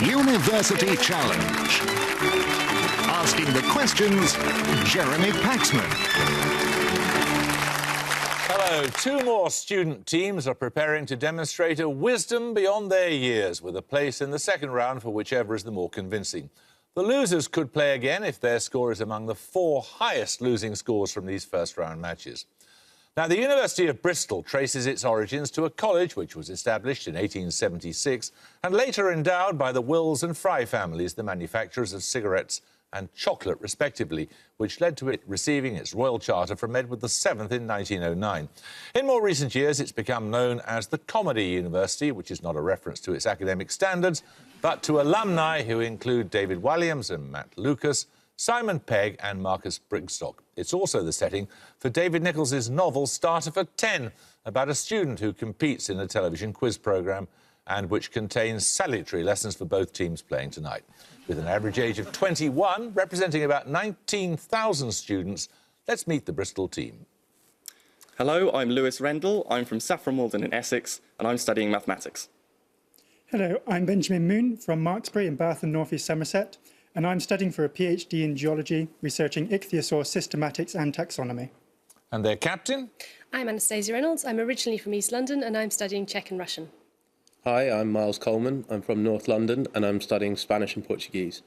University Challenge. Asking the questions, Jeremy Paxman. Hello. Two more student teams are preparing to demonstrate a wisdom beyond their years, with a place in the second round for whichever is the more convincing. The losers could play again if their score is among the 4 highest losing scores from these first-round matches. Now, the University of Bristol traces its origins to a college which was established in 1876 and later endowed by the Wills and Fry families, the manufacturers of cigarettes and chocolate, respectively, which led to it receiving its royal charter from Edward VII in 1909. In more recent years, it's become known as the Comedy University, which is not a reference to its academic standards, but to alumni who include David Walliams and Matt Lucas, Simon Pegg and Marcus Brigstock. It's also the setting for David Nichols's novel Starter for 10, about a student who competes in a television quiz programme and which contains salutary lessons for both teams playing tonight. With an average age of 21, representing about 19,000 students, let's meet the Bristol team. Hello, I'm Lewis Rendell. I'm from Saffron Walden in Essex, and I'm studying mathematics. Hello, I'm Benjamin Moon from Marksbury in Bath and North East Somerset, and I'm studying for a PhD in geology, researching ichthyosaur systematics and taxonomy. And their captain? I'm Anastasia Reynolds. I'm originally from East London and I'm studying Czech and Russian. Hi, I'm Miles Coleman. I'm from North London and I'm studying Spanish and Portuguese.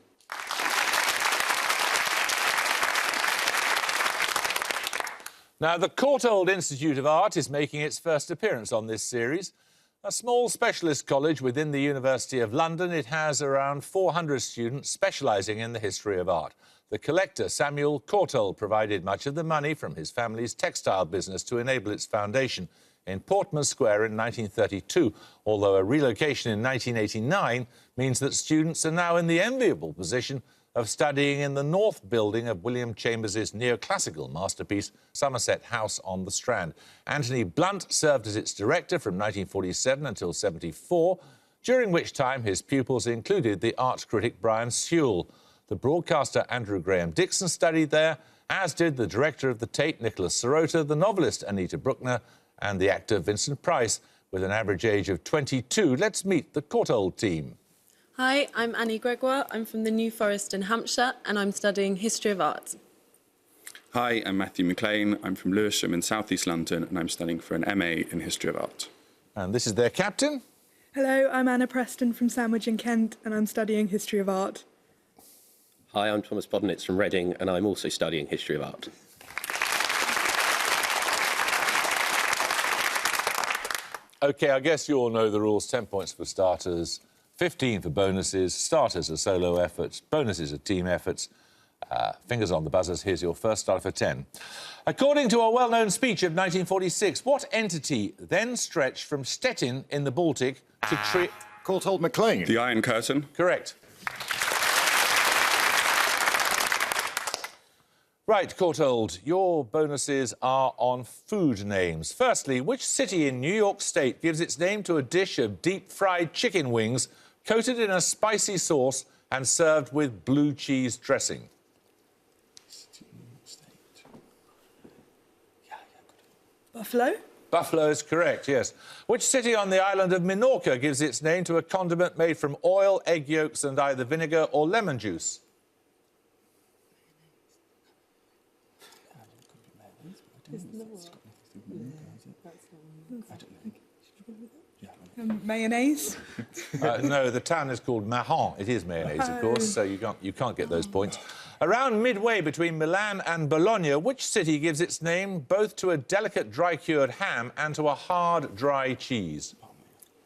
Now, the Courtauld Institute of Arts is making its first appearance on this series. A small specialist college within the University of London, it has around 400 students specialising in the history of art. The collector, Samuel Courtauld, provided much of the money from his family's textile business to enable its foundation in Portman Square in 1932, although a relocation in 1989 means that students are now in the enviable position of studying in the North Building of William Chambers's neoclassical masterpiece, Somerset House on the Strand. Anthony Blunt served as its director from 1947 until 74, during which time his pupils included the arts critic Brian Sewell. The broadcaster Andrew Graham Dixon studied there, as did the director of the Tate, Nicholas Sirota, the novelist Anita Bruckner, and the actor Vincent Price. With an average age of 22, let's meet the Courtauld team. Hi, I'm Annie Gregoire. I'm from the New Forest in Hampshire and I'm studying History of Art. Hi, I'm Matthew McLean. I'm from Lewisham in South East London and I'm studying for an MA in History of Art. And this is their captain. Hello, I'm Anna Preston from Sandwich in Kent and I'm studying History of Art. Hi, I'm Thomas Bodnitz from Reading and I'm also studying History of Art. OK, I guess you all know the rules. 10 points for starters, 15 for bonuses. Starters are solo efforts, bonuses are team efforts. Fingers on the buzzers, here's your first starter for 10. According to a well-known speech of 1946, what entity then stretched from Stettin in the Baltic to Courtauld MacLean. The Iron Curtain. Correct. Right, Courtauld, your bonuses are on food names. Firstly, which city in New York State gives its name to a dish of deep-fried chicken wings coated in a spicy sauce and served with blue cheese dressing? Buffalo? Buffalo is correct, yes. Which city on the island of Minorca gives its name to a condiment made from oil, egg yolks and either vinegar or lemon juice? Mayonnaise? No, the town is called Mahon. It is mayonnaise, of course, so you can't get those points. Around midway between Milan and Bologna, which city gives its name both to a delicate dry-cured ham and to a hard, dry cheese?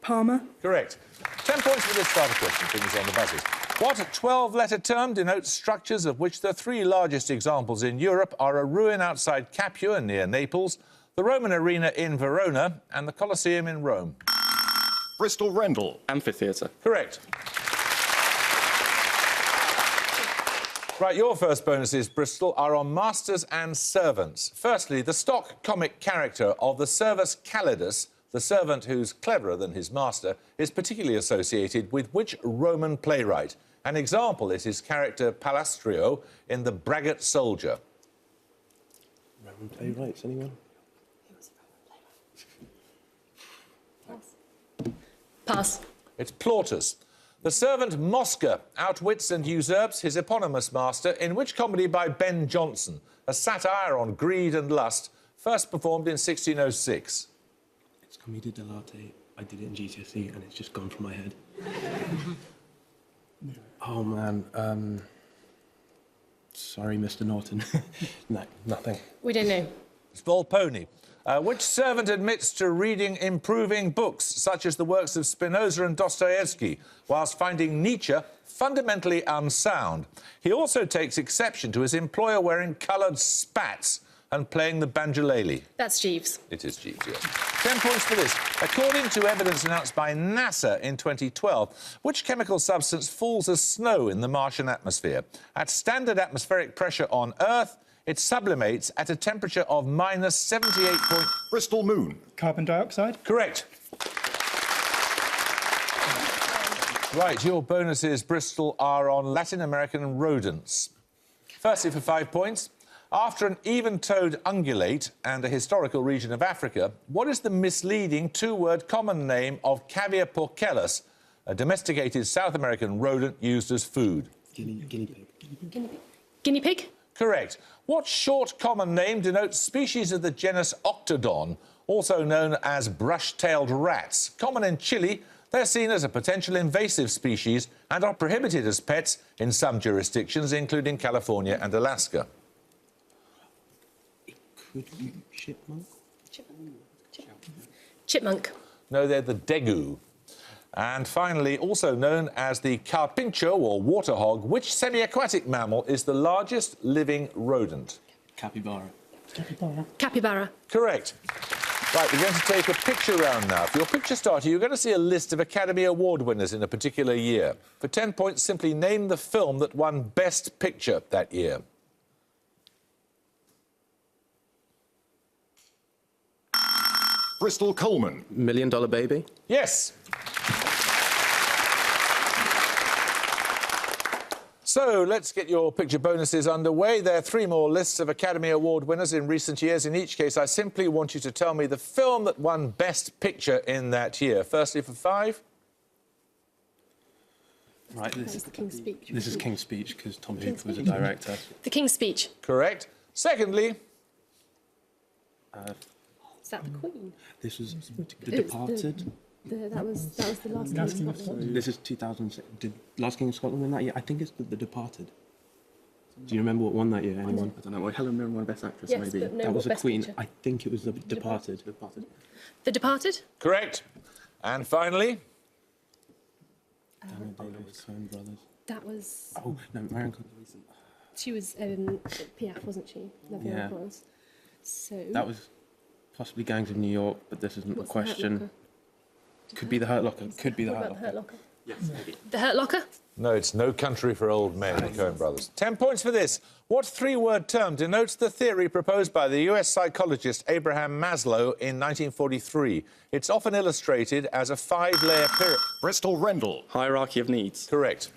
Parma? Correct. 10 points for this starter question. Fingers on the buzzers. What 12-letter term denotes structures of which the 3 largest examples in Europe are a ruin outside Capua near Naples, the Roman arena in Verona and the Colosseum in Rome? Bristol Rendell. Amphitheatre. Correct. Right, your first bonuses, Bristol, are on masters and servants. Firstly, the stock comic character of the Servus Calidus, the servant who's cleverer than his master, is particularly associated with which Roman playwright? An example is his character Palastrio in The Braggart Soldier. Roman playwrights, anyone? Pass. It's Plautus. The servant Mosca outwits and usurps his eponymous master in which comedy by Ben Jonson, a satire on greed and lust, first performed in 1606? It's Commedia dell'arte. I did it in GCSE and it's just gone from my head. Oh, man. Sorry, Mr. Norton. No, nothing. We don't know. It's Volpone. Which servant admits to reading improving books, such as the works of Spinoza and Dostoevsky, whilst finding Nietzsche fundamentally unsound? He also takes exception to his employer wearing coloured spats and playing the banjolele. That's Jeeves. It is Jeeves, yes. 10 points for this. According to evidence announced by NASA in 2012, which chemical substance falls as snow in the Martian atmosphere? At standard atmospheric pressure on Earth, it sublimates at a temperature of minus 78. Bristol Moon. Carbon dioxide. Correct. Right, your bonuses, Bristol, are on Latin American rodents. Firstly, for 5 points. After an even-toed ungulate and a historical region of Africa, what is the misleading two-word common name of Cavia porcellus, a domesticated South American rodent used as food? Guinea pig. Guinea pig? Correct. What short common name denotes species of the genus Octodon, also known as brush-tailed rats? Common in Chile, they're seen as a potential invasive species and are prohibited as pets in some jurisdictions, including California and Alaska. Could be chipmunk? Chipmunk. No, they're the degu. And finally, also known as the carpincho or water hog, which semi-aquatic mammal is the largest living rodent? Capybara. Capybara. Correct. Right, we're going to take a picture round now. For your picture starter, you're going to see a list of Academy Award winners in a particular year. For 10 points, simply name the film that won Best Picture that year. Bristol Coleman. $1 Million Baby. Yes. So, let's get your picture bonuses underway. There are 3 more lists of Academy Award winners in recent years. In each case, I simply want you to tell me the film that won Best Picture in that year. Firstly, for 5. Right, This is the King's Speech. This is King's Speech, because Tom Hooper was a director. The King's Speech. Correct. Secondly. Is that the Queen? This was The Departed. That was the last King of Scotland. This is 2006. Did Last King of Scotland win that year? I think it's The Departed. Do you remember what won that year, anyone? I don't know. Well, Helen Mirren won Best Actress, Yes, maybe. but no, That was what a Best Queen. Picture? I think it was The Departed. The Departed? Correct. And finally. Daniel Day-Lewis, Coen Brothers. That was... Oh, no, Marion Cotillard. She was Piaf, wasn't she? Lovely Yeah. was. So... That was possibly Gangs of New York, but this isn't What's the question. Could be The Hurt Locker. Could be The What Hurt about the Hurt Locker. Locker? Yes, maybe. The Hurt Locker? No, it's No Country for Old Men, the Coen Brothers. 10 points for this. What 3-word term denotes the theory proposed by the US psychologist Abraham Maslow in 1943? It's often illustrated as a 5-layer pyramid. Bristol Rendell. Hierarchy of needs. Correct.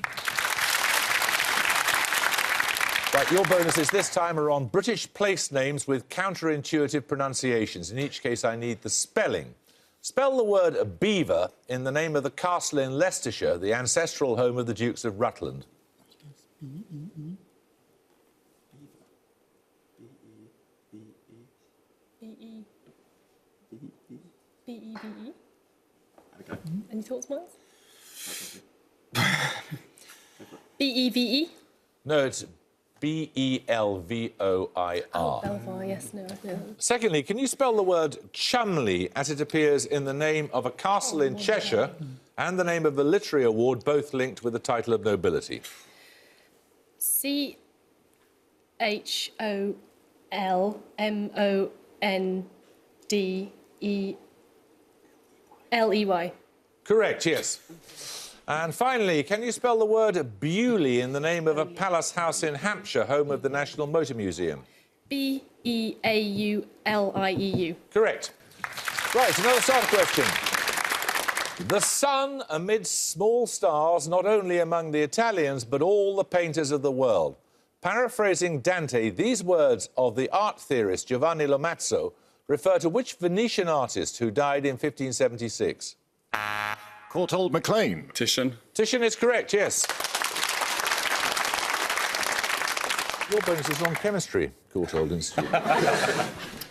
Right, your bonuses this time are on British place names with counterintuitive pronunciations. In each case, I need the spelling. Spell the word beaver in the name of the castle in Leicestershire, the ancestral home of the Dukes of Rutland. B-E-V-E? Any thoughts, Miles? B-E-V-E? No, it's B-E-L-V-O-I-R. Belvoir, yes, no, I know. Secondly, can you spell the word Chumley as it appears in the name of a castle in Cheshire and the name of the literary award, both linked with the title of nobility? C-H-O-L-M-O-N-D-E-L-E-Y. Correct, yes. And finally, can you spell the word Bewley in the name of a palace house in Hampshire, home of the National Motor Museum? B-E-A-U-L-I-E-U. Correct. Right, another starter question. The sun amidst small stars, not only among the Italians, but all the painters of the world. Paraphrasing Dante, these words of the art theorist Giovanni Lomazzo refer to which Venetian artist who died in 1576? Courtauld MacLean. Titian. Titian is correct, yes. Your bonus is on chemistry, Courtauld Institute.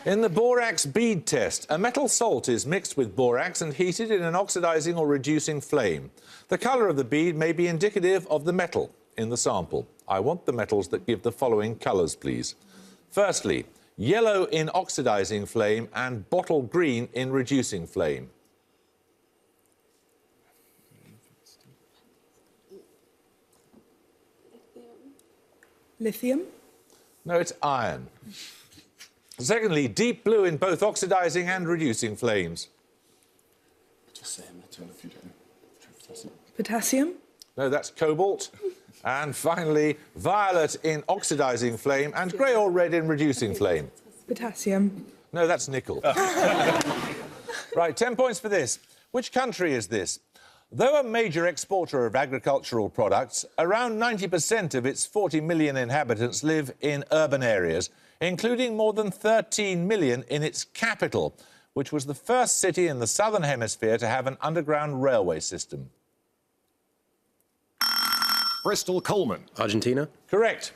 In the borax bead test, a metal salt is mixed with borax and heated in an oxidising or reducing flame. The colour of the bead may be indicative of the metal in the sample. I want the metals that give the following colours, please. Firstly, yellow in oxidising flame and bottle green in reducing flame. Lithium. No, it's iron. Secondly, deep blue in both oxidising and reducing flames. Just say a metal if you don't know. Potassium. No, that's cobalt. And finally, violet in oxidising flame and grey or red in reducing flame. Potassium. No, that's nickel. Right, 10 points for this. Which country is this? Though a major exporter of agricultural products, around 90% of its 40 million inhabitants live in urban areas, including more than 13 million in its capital, which was the first city in the Southern Hemisphere to have an underground railway system. Bristol Coleman. Argentina. Correct.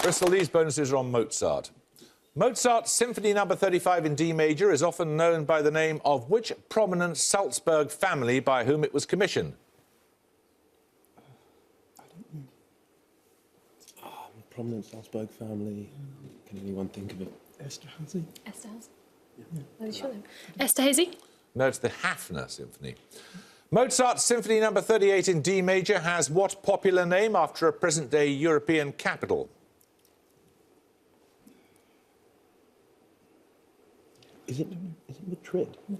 Bristol, these bonuses are on Mozart. Mozart's Symphony No. 35 in D major is often known by the name of which prominent Salzburg family by whom it was commissioned? Prominent Salzburg family. Can anyone think of it? Esterhazy. Esther's. Esterhazy? No, it's the Hafner Symphony. Mozart's Symphony No. 38 in D major has what popular name after a present-day European capital? Is it Madrid? I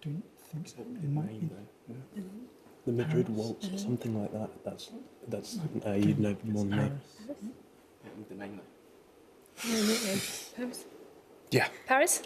don't think so. It might be. The Madrid waltz, something like that. That's you'd know more than me. Paris? Yeah. Paris?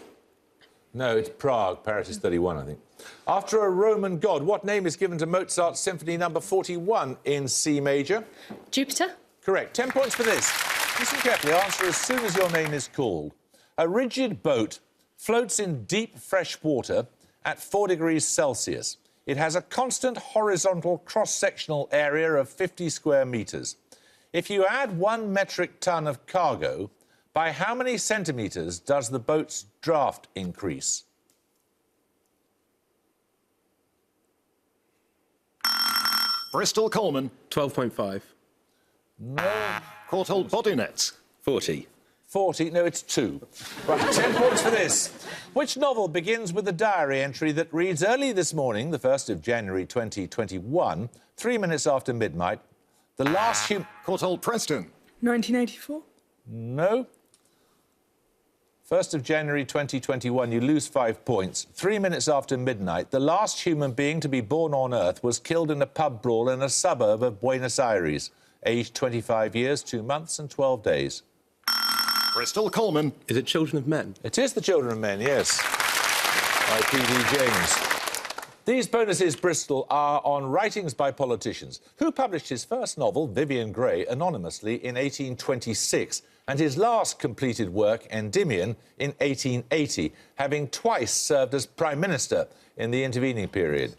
No, it's Prague. Paris is 31, I think. After a Roman god, what name is given to Mozart's Symphony No. 41 in C major? Jupiter? Correct. 10 points for this. Listen carefully. Answer as soon as your name is called. A rigid boat floats in deep, fresh water at 4 degrees Celsius. It has a constant horizontal cross-sectional area of 50 square metres. If you add 1 metric tonne of cargo, by how many centimetres does the boat's draft increase? Bristol Coleman. 12.5. No. Courtauld Bodinets. 40. 40. No, it's 2. Right, 10 points for this. Which novel begins with a diary entry that reads, early this morning, the 1st of January 2021, 3 minutes after midnight, the last Courtauld Preston. 1984. No. 1st of January 2021, you lose 5 points. 3 minutes after midnight, the last human being to be born on Earth was killed in a pub brawl in a suburb of Buenos Aires, aged 25 years, 2 months and 12 days. Bristol Coleman. Is it Children of Men? It is The Children of Men, yes. By P.D. James. These bonuses, Bristol, are on writings by politicians. Who published his first novel, Vivian Grey, anonymously in 1826, and his last completed work, Endymion, in 1880, having twice served as Prime Minister in the intervening period?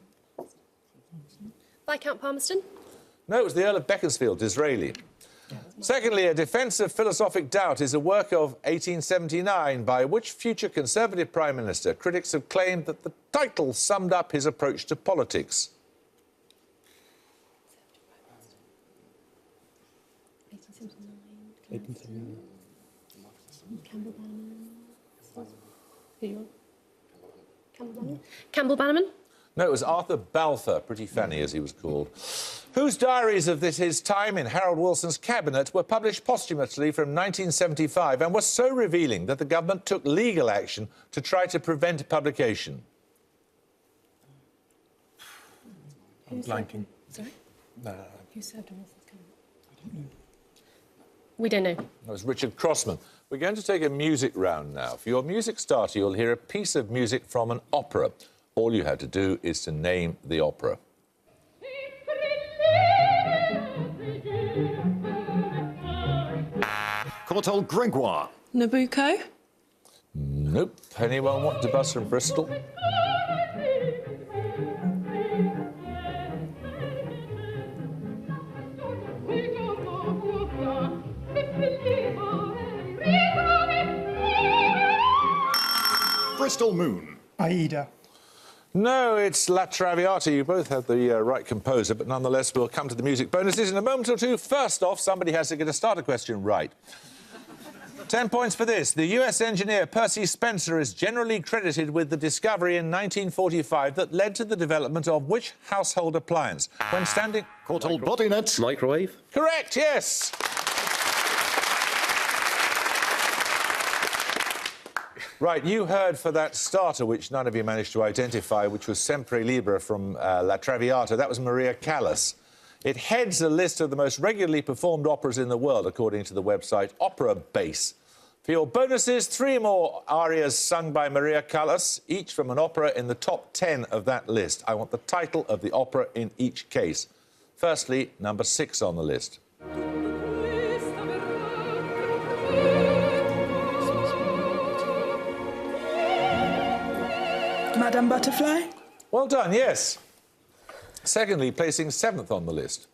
Viscount Palmerston? No, it was the Earl of Beaconsfield, Disraeli. Secondly, A Defence of Philosophic Doubt is a work of 1879 by which future Conservative Prime Minister? Critics have claimed that the title summed up his approach to politics. 1879. Campbell Bannerman? Who you want? Campbell Bannerman? Campbell Bannerman? No, it was Arthur Balfour, pretty fanny as he was called, whose diaries of his time in Harold Wilson's cabinet were published posthumously from 1975 and were so revealing that the government took legal action to try to prevent publication. I'm blanking. Sorry? No. Who served in Wilson's cabinet? I don't know. We don't know. That was Richard Crossman. We're going to take a music round now. For your music starter, you'll hear a piece of music from an opera. All you have to do is to name the opera. Courtauld Gregoire. Nabucco. Nope. Anyone want to buzz from Bristol? Bristol Moon. Aida. No, it's La Traviata. You both have the right composer, but nonetheless, we'll come to the music bonuses in a moment or two. First off, somebody has to get a starter question right. 10 points for this. The US engineer Percy Spencer is generally credited with the discovery in 1945 that led to the development of which household appliance? When standing... Courtauld body nets. Microwave? Correct, yes. Right, you heard for that starter, which none of you managed to identify, which was Sempre Libera from La Traviata. That was Maria Callas. It heads a list of the most regularly performed operas in the world, according to the website Opera Base. For your bonuses, 3 more arias sung by Maria Callas, each from an opera in the top 10 of that list. I want the title of the opera in each case. Firstly, number 6 on the list. Madame Butterfly? Well done, yes. Secondly, placing 7th on the list.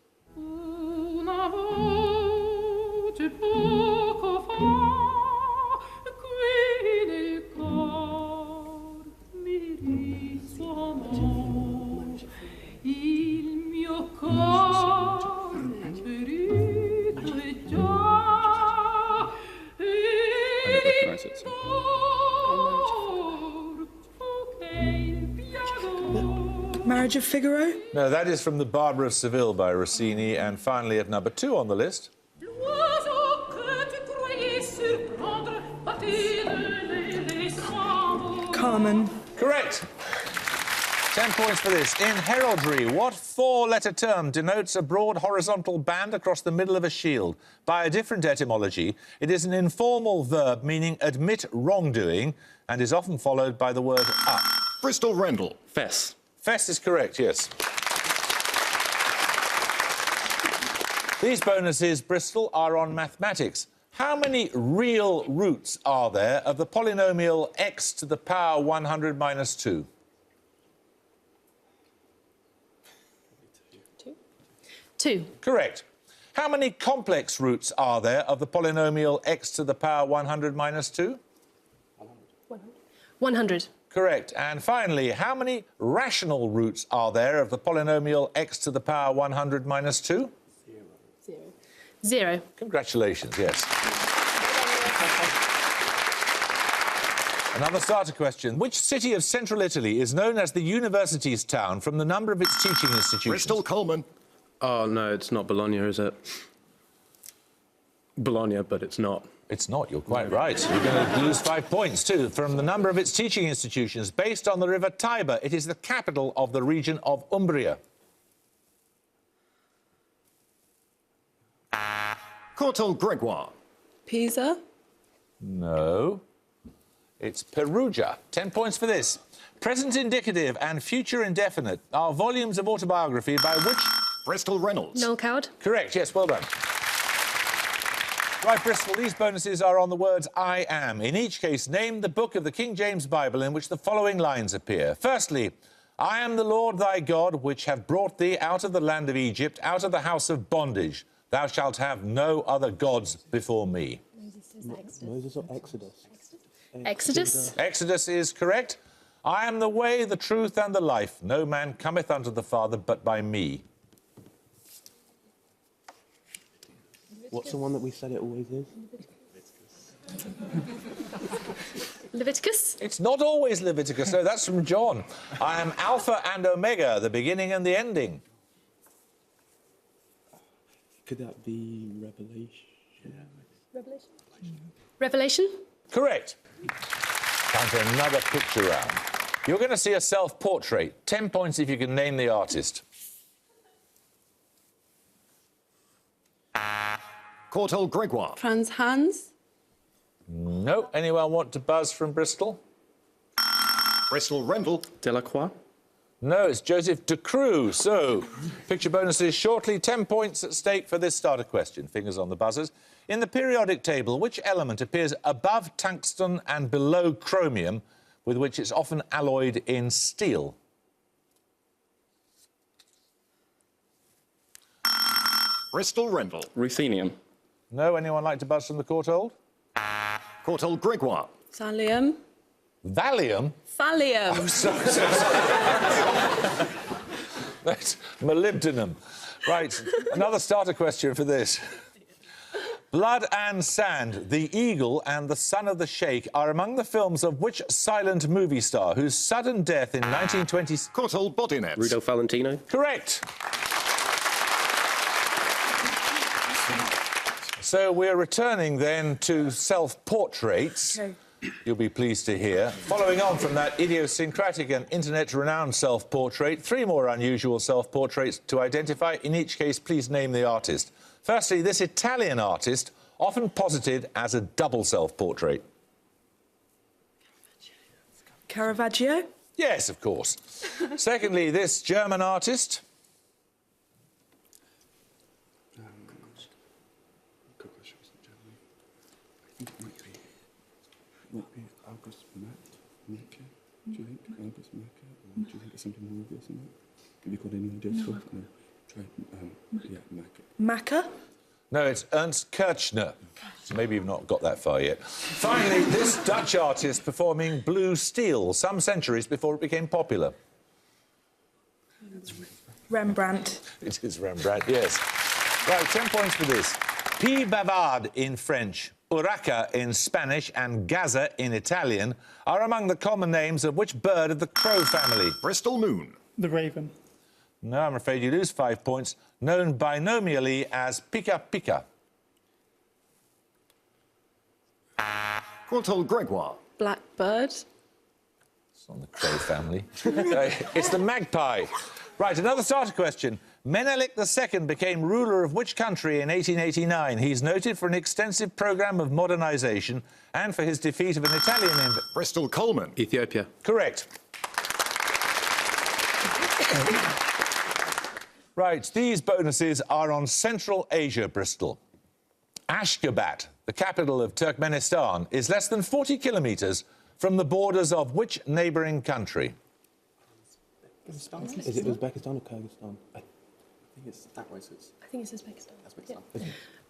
Marriage of Figaro? No, that is from The Barber of Seville by Rossini. And finally, at number 2 on the list. Carmen. Correct. 10 points for this. In heraldry, what 4-letter term denotes a broad horizontal band across the middle of a shield? By a different etymology, it is an informal verb meaning admit wrongdoing and is often followed by the word up. Bristol Rendell. Fess. Fess is correct, yes. These bonuses, Bristol, are on mathematics. How many real roots are there of the polynomial x to the power 100 minus 2? 2. Correct. How many complex roots are there of the polynomial x to the power 100 minus 2? 100. Correct. And finally, how many rational roots are there of the polynomial x to the power 100 minus 2? 0. Congratulations, yes. Another starter question. Which city of central Italy is known as the university's town from the number of its teaching institutions? Bristol Coleman. Oh, no, it's not Bologna, is it? Bologna, but it's not. It's not, you're quite right. You're going to lose 5 points, too. From the number of its teaching institutions, based on the river Tiber, it is the capital of the region of Umbria. Courtauld Gregoire. Pisa? No. It's Perugia. 10 points for this. Present indicative and future indefinite are volumes of autobiography by which... Bristol Reynolds. Noel Coward. Correct, yes, well done. Right, Bristol, these bonuses are on the words I am. In each case, name the book of the King James Bible in which the following lines appear. Firstly, I am the Lord thy God, which have brought thee out of the land of Egypt, out of the house of bondage. Thou shalt have no other gods before me. Moses or Exodus? Exodus. Exodus is correct. I am the way, the truth, and the life. No man cometh unto the Father but by me. What's the one that we said it always is? Leviticus. It's not always Leviticus, no, that's from John. I am Alpha and Omega, the beginning and the ending. Could that be Revelation? Revelation. Correct. Time for another picture round. You're going to see a self-portrait. 10 points if you can name the artist. Courtauld Gregoire. Franz Hans? No. Anyone want to buzz from Bristol? Bristol Rendell. Delacroix. No, it's Joseph de Croo. So, picture bonuses shortly. 10 points at stake for this starter question. Fingers on the buzzers. In the periodic table, which element appears above tungsten and below chromium, with which it's often alloyed in steel? Bristol Rendell. Ruthenium. No? Anyone like to buzz from the Courtauld? Courtauld Gregoire. Thallium. Valium? Thallium. That's molybdenum. Right, another starter question for this. Blood and Sand, The Eagle and The Son of the Sheikh are among the films of which silent movie star whose sudden death in 1920... Courtauld Bodinets. Rudolph Valentino. Correct. So we're returning then to self-portraits. Okay. You'll be pleased to hear. Following on from that idiosyncratic and internet-renowned self-portrait, 3 more unusual self-portraits to identify. In each case, please name the artist. Firstly, this Italian artist, often posited as a double self-portrait. Caravaggio. Yes, of course. Secondly, this German artist. Might be August Macke. Do you think August Macke? Or do you think it's something more obvious than that? Have you got any ideas for? No. Try, yeah, Macke. Macca. No, it's Ernst Kirchner. So maybe you've not got that far yet. Finally, this Dutch artist performing blue steel some centuries before it became popular. Rembrandt. It is Rembrandt, yes. Right, 10 points for this. P. bavard in French, Urraca in Spanish and Gaza in Italian are among the common names of which bird of the crow family? Bristol Moon. The raven. No, I'm afraid you lose 5 points. Known binomially as pica pica. Courtauld Gregoire. Blackbird. It's on the crow family. It's the magpie. Right, another starter question. Menelik II became ruler of which country in 1889? He's noted for an extensive programme of modernisation and for his defeat of an Italian... Bristol Coleman. Ethiopia. Correct. Right, these bonuses are on Central Asia, Bristol. Ashgabat, the capital of Turkmenistan, is less than 40 kilometres from the borders of which neighbouring country? Is it Uzbekistan or Kyrgyzstan? I think it's that way, so it's... I think it's Uzbekistan. Uzbekistan. Yeah.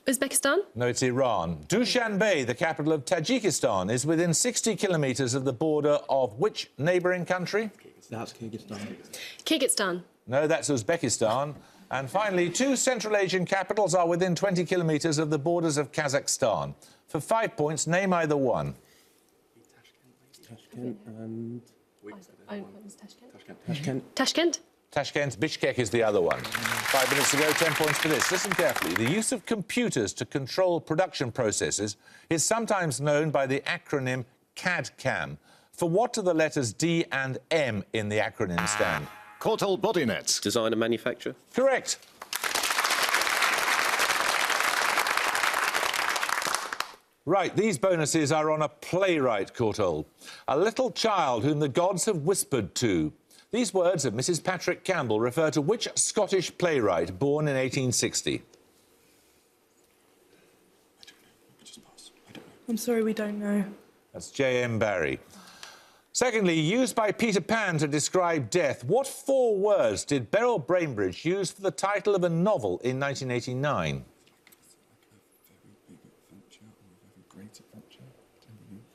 Uzbekistan? No, it's Iran. Dushanbe, the capital of Tajikistan, is within 60 kilometres of the border of which neighbouring country? That's Kyrgyzstan. Kyrgyzstan. No, that's Uzbekistan. And finally, 2 Central Asian capitals are within 20 kilometres of the borders of Kazakhstan. For 5 points, name either one. Tashkent and... Tashkent. Tashkent. Tashkent, Bishkek is the other one. 5 minutes to go, 10 points for this. Listen carefully. The use of computers to control production processes is sometimes known by the acronym CAD-CAM. For what do the letters D and M in the acronym stand? Courtauld Bodinets. Design and manufacture. Correct. Right, these bonuses are on a playwright, Courtauld. A little child whom the gods have whispered to. These words of Mrs. Patrick Campbell refer to which Scottish playwright born in 1860? I'm sorry, we don't know. That's J.M. Barrie. Secondly, used by Peter Pan to describe death, what 4 words did Beryl Bainbridge use for the title of a novel in 1989?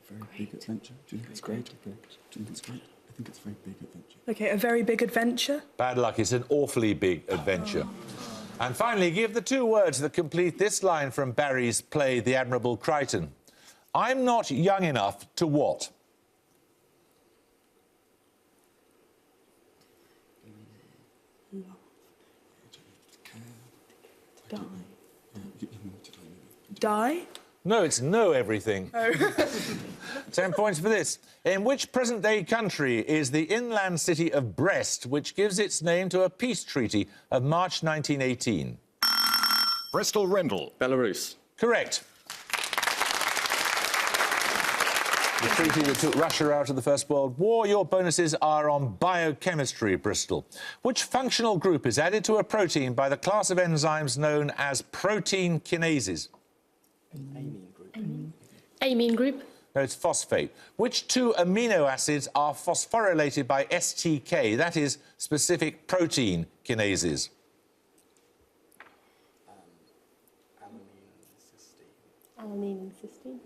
Very big adventure. Do you think it's great or big? Do you think it's great? I think it's a very big adventure. Okay, a very big adventure. Bad luck, it's an awfully big adventure. And finally, give the 2 words that complete this line from Barry's play The Admirable Crichton. I'm not young enough to what? Die. No, it's know everything. Oh. 10 points for this. In which present-day country is the inland city of Brest, which gives its name to a peace treaty of March 1918? Bristol Rendell. Belarus. Correct. the treaty that took Russia out of the First World War. Your bonuses are on biochemistry, Bristol. Which functional group is added to a protein by the class of enzymes known as protein kinases? Amine group. No, it's phosphate. Which two amino acids are phosphorylated by STK, that is, specific protein kinases? Alanine and cysteine.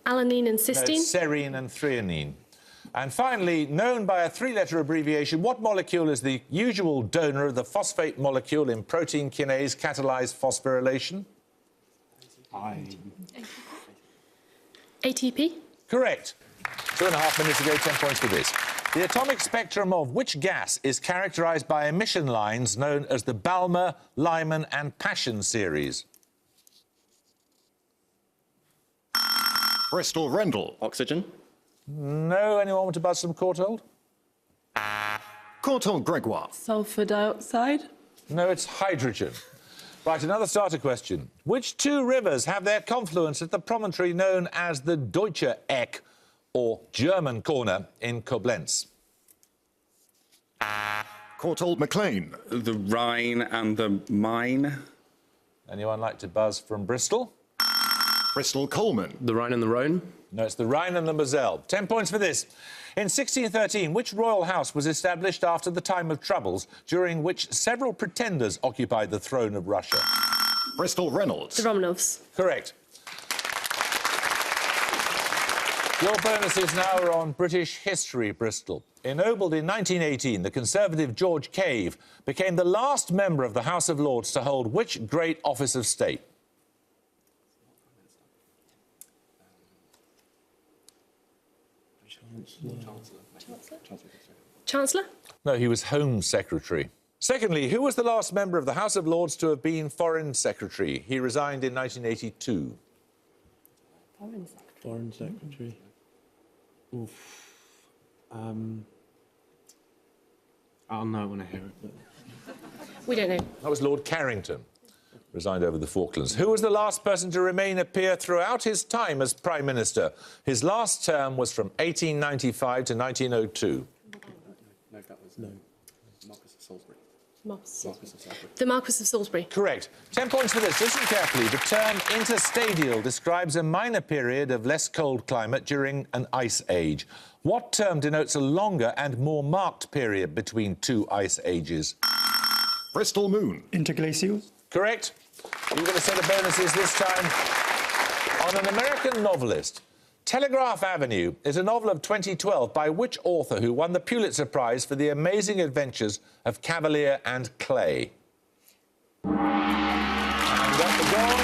Alanine and No, cysteine. it's serine and threonine. And finally, known by a three-letter abbreviation, what molecule is the usual donor of the phosphate molecule in protein kinase catalyzed phosphorylation? ATP. Correct. 2.5 minutes ago, 10 points for this. The atomic spectrum of which gas is characterized by emission lines known as the Balmer, Lyman and Paschen series? Bristol RENDELL. Oxygen. No? Anyone want to buzz from Courtauld? Courtauld Gregoire. Sulfur dioxide. No, it's hydrogen. Right, another starter question. Which two rivers have their confluence at the promontory known as the Deutsche Eck, or German corner, in Koblenz? Courtauld MacLean. The Rhine and the Main. Anyone like to buzz from Bristol? Bristol Coleman. The Rhine and the Rhone. No, it's the Rhine and the Moselle. 10 points for this. In 1613, which royal house was established after the time of troubles, during which several pretenders occupied the throne of Russia? Bristol Reynolds. The Romanovs. Correct. Your bonuses now are on British history, Bristol. Ennobled in 1918, the Conservative George Cave became the last member of the House of Lords to hold which great office of state? Chancellor. No, he was Home Secretary. Secondly, who was the last member of the House of Lords to have been Foreign Secretary? He resigned in 1982. Foreign Secretary. Foreign Secretary. Oof. I'll know when I hear it, but... We don't know. That was Lord Carrington. Resigned over the Falklands. Who was the last person to remain a peer throughout his time as Prime Minister? His last term was from 1895 to 1902. No, that was Marquess of Salisbury. Marquess. Marquess of Salisbury. The Marquess of Salisbury. Correct. 10 points for this. Listen carefully. The term interstadial describes a minor period of less cold climate during an ice age. What term denotes a longer and more marked period between two ice ages? Bristol Moon. Interglacials. Correct. You're going to set the bonuses this time on an American novelist. Telegraph Avenue is a novel of 2012 by which author who won the Pulitzer Prize for the amazing adventures of Cavalier and Clay? And got the gong.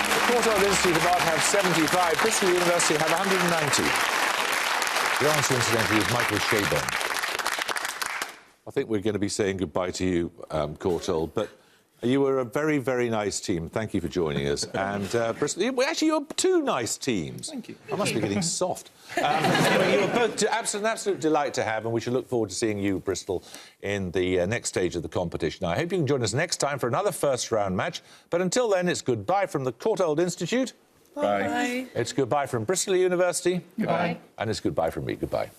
The Courtauld Institute of Arts have 75. Bristol University have 190. The answer, incidentally, is Michael Shabon. I think we're going to be saying goodbye to you, Courtauld, but you were a very, very nice team. Thank you for joining us. And Bristol, actually, you're two nice teams. Thank you. I must be getting soft. Anyway, you were both an absolute delight to have, and we should look forward to seeing you, Bristol, in the next stage of the competition. I hope you can join us next time for another first-round match. But until then, it's goodbye from the Courtauld Institute. Bye. Bye. It's goodbye from Bristol University. Goodbye. And it's goodbye from me. Goodbye.